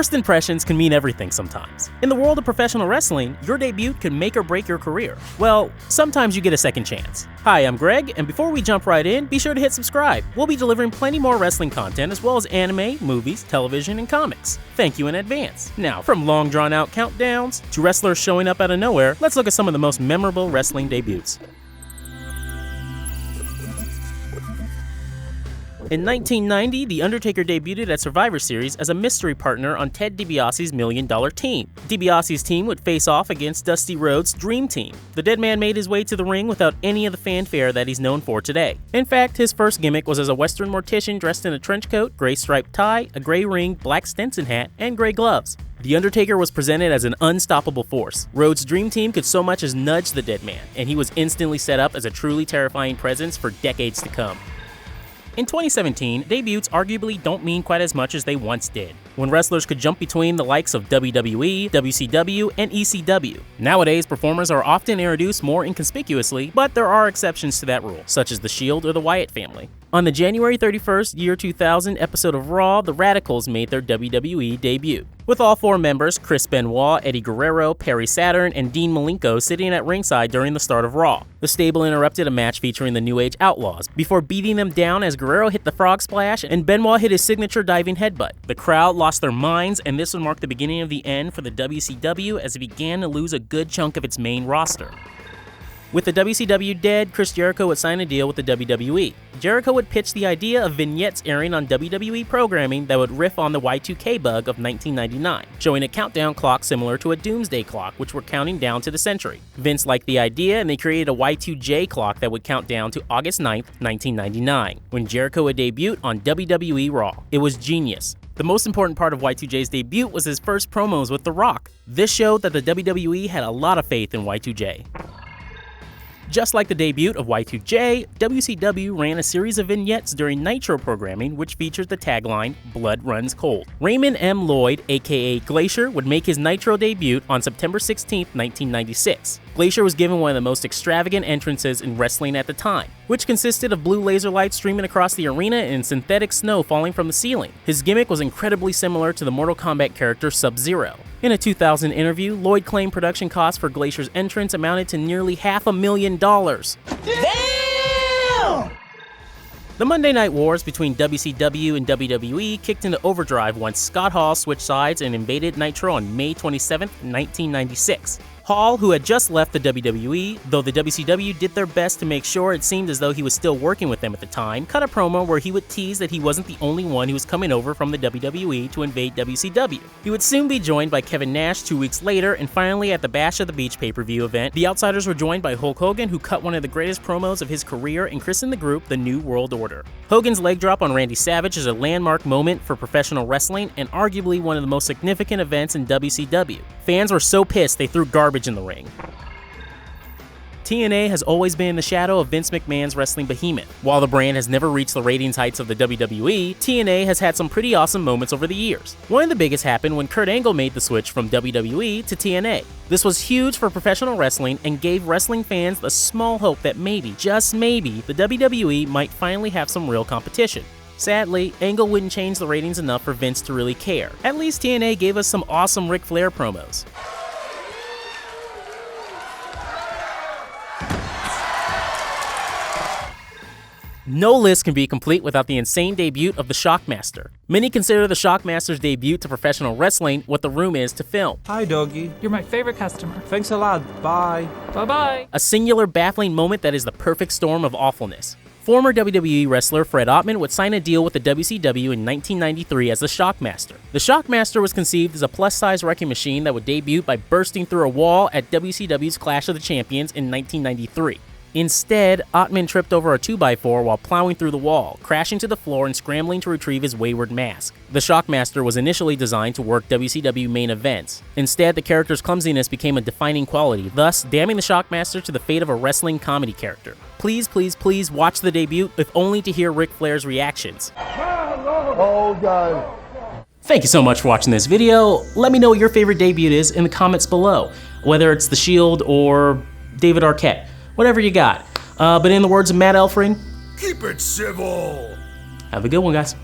First impressions can mean everything sometimes. In the world of professional wrestling, your debut can make or break your career. Well, sometimes you get a second chance. Hi, I'm Greg, and before we jump right in, be sure to hit subscribe. We'll be delivering plenty more wrestling content as well as anime, movies, television, and comics. Thank you in advance. Now, from long drawn-out countdowns to wrestlers showing up out of nowhere, let's look at some of the most memorable wrestling debuts. In 1990, The Undertaker debuted at Survivor Series as a mystery partner on Ted DiBiase's $1 Million Team. DiBiase's team would face off against Dusty Rhodes' Dream Team. The dead man made his way to the ring without any of the fanfare that he's known for today. In fact, his first gimmick was as a Western mortician dressed in a trench coat, gray striped tie, a gray ring, black Stetson hat, and gray gloves. The Undertaker was presented as an unstoppable force. Rhodes' Dream Team could so much as nudge the dead man, and he was instantly set up as a truly terrifying presence for decades to come. In 2017, debuts arguably don't mean quite as much as they once did, when wrestlers could jump between the likes of WWE, WCW, and ECW. Nowadays, performers are often introduced more inconspicuously, but there are exceptions to that rule, such as The Shield or the Wyatt family. On the January 31st, year 2000 episode of Raw, the Radicals made their WWE debut, with all four members, Chris Benoit, Eddie Guerrero, Perry Saturn, and Dean Malenko sitting at ringside during the start of Raw. The stable interrupted a match featuring the New Age Outlaws, before beating them down as Guerrero hit the frog splash and Benoit hit his signature diving headbutt. The crowd lost their minds, and this would mark the beginning of the end for the WCW as it began to lose a good chunk of its main roster. With the WCW dead, Chris Jericho would sign a deal with the WWE. Jericho would pitch the idea of vignettes airing on WWE programming that would riff on the Y2K bug of 1999, showing a countdown clock similar to a doomsday clock, which were counting down to the century. Vince liked the idea, and they created a Y2J clock that would count down to August 9th, 1999, when Jericho would debut on WWE Raw. It was genius. The most important part of Y2J's debut was his first promos with The Rock. This showed that the WWE had a lot of faith in Y2J. Just like the debut of Y2J, WCW ran a series of vignettes during Nitro programming which featured the tagline, "Blood Runs Cold." Raymond M. Lloyd, aka Glacier, would make his Nitro debut on September 16, 1996. Glacier was given one of the most extravagant entrances in wrestling at the time, which consisted of blue laser lights streaming across the arena and synthetic snow falling from the ceiling. His gimmick was incredibly similar to the Mortal Kombat character Sub-Zero. In a 2000 interview, Lloyd claimed production costs for Glacier's entrance amounted to nearly $500,000. Damn! The Monday Night Wars between WCW and WWE kicked into overdrive once Scott Hall switched sides and invaded Nitro on May 27, 1996. Hall, who had just left the WWE, though the WCW did their best to make sure it seemed as though he was still working with them at the time, cut a promo where he would tease that he wasn't the only one who was coming over from the WWE to invade WCW. He would soon be joined by Kevin Nash 2 weeks later, and finally at the Bash of the Beach pay-per-view event, the Outsiders were joined by Hulk Hogan, who cut one of the greatest promos of his career and christened the group the New World Order. Hogan's leg drop on Randy Savage is a landmark moment for professional wrestling and arguably one of the most significant events in WCW. Fans were so pissed they threw garbage in the ring. TNA has always been in the shadow of Vince McMahon's wrestling behemoth. While the brand has never reached the ratings heights of the WWE, TNA has had some pretty awesome moments over the years. One of the biggest happened when Kurt Angle made the switch from WWE to TNA. This was huge for professional wrestling and gave wrestling fans the small hope that maybe, just maybe, the WWE might finally have some real competition. Sadly, Angle wouldn't change the ratings enough for Vince to really care. At least TNA gave us some awesome Ric Flair promos. No list can be complete without the insane debut of the Shackmaster. Many consider the Shackmaster's debut to professional wrestling what the room is to film. Hi, doggy. You're my favorite customer. Thanks a lot. Bye. Bye-bye. A singular, baffling moment that is the perfect storm of awfulness. Former WWE wrestler Fred Ottman would sign a deal with the WCW in 1993 as the Shackmaster. The Shackmaster was conceived as a plus-size wrecking machine that would debut by bursting through a wall at WCW's Clash of the Champions in 1993. Instead, Ottman tripped over a 2x4 while plowing through the wall, crashing to the floor and scrambling to retrieve his wayward mask. The Shackmaster was initially designed to work WCW main events. Instead, the character's clumsiness became a defining quality, thus damning the Shackmaster to the fate of a wrestling comedy character. Please, please, please watch the debut, if only to hear Ric Flair's reactions. Oh, God. Thank you so much for watching this video. Let me know what your favorite debut is in the comments below, whether it's The Shield or David Arquette. Whatever you got. But in the words of Matt Elfring, Keep it civil. have a good one, guys.